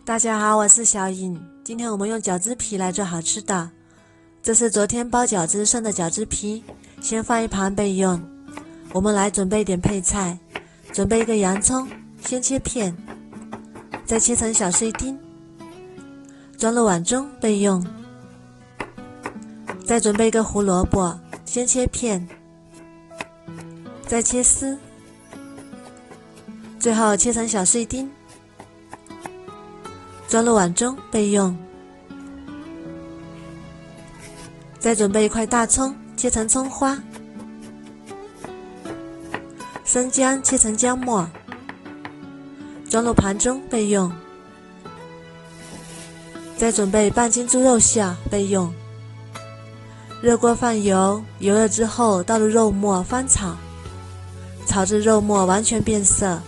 大家好，我是小颖。今天我们用饺子皮来做好吃的。这是昨天包饺子剩的饺子皮，先放一旁备用。我们来准备一点配菜，准备一个洋葱，先切片，再切成小碎丁，装入碗中备用。再准备一个胡萝卜，先切片，再切丝，最后切成小碎丁，装入碗中备用。再准备一块大葱，切成葱花，生姜切成姜末，装入盘中备用。再准备半斤猪肉馅备用。热锅放油，油热之后倒入肉末翻炒，炒至肉末完全变色。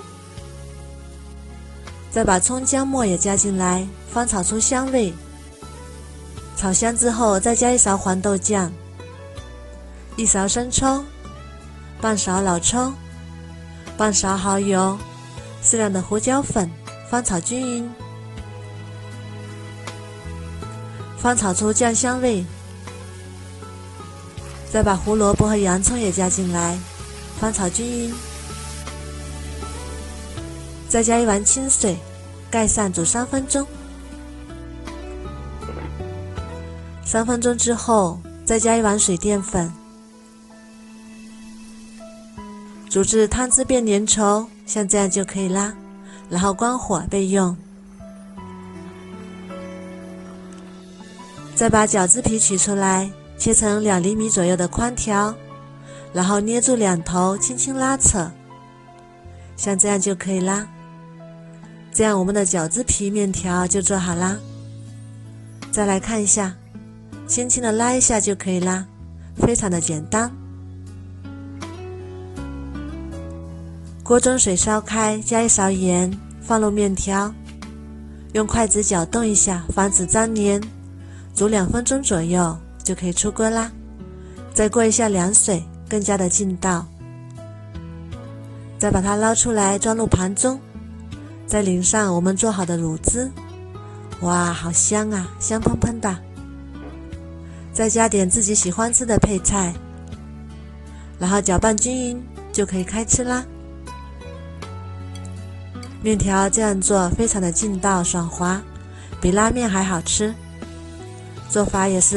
再把葱姜末也加进来，翻炒出香味。炒香之后，再加一勺黄豆酱，一勺生抽，半勺老抽，半勺蚝油，适量的胡椒粉，翻炒均匀，翻炒出酱香味。再把胡萝卜和洋葱也加进来，翻炒均匀。再加一碗清水，盖上煮3分钟。3分钟之后，再加一碗水淀粉，煮至汤汁变粘稠，像这样就可以啦。然后关火备用。再把饺子皮取出来，切成2厘米左右的宽条，然后捏住两头，轻轻拉扯，像这样就可以啦。这样我们的饺子皮面条就做好啦。再来看一下，轻轻的拉一下就可以啦，非常的简单。锅中水烧开，加一勺盐，放入面条，用筷子搅动一下，防止粘连，煮2分钟左右就可以出锅啦。再过一下凉水，更加的劲道。再把它捞出来，装入盘中，再淋上我们做好的卤汁。哇，好香啊，香喷喷的。再加点自己喜欢吃的配菜，然后搅拌均匀，就可以开吃啦。面条这样做非常的劲道爽滑，比拉面还好吃。做法也是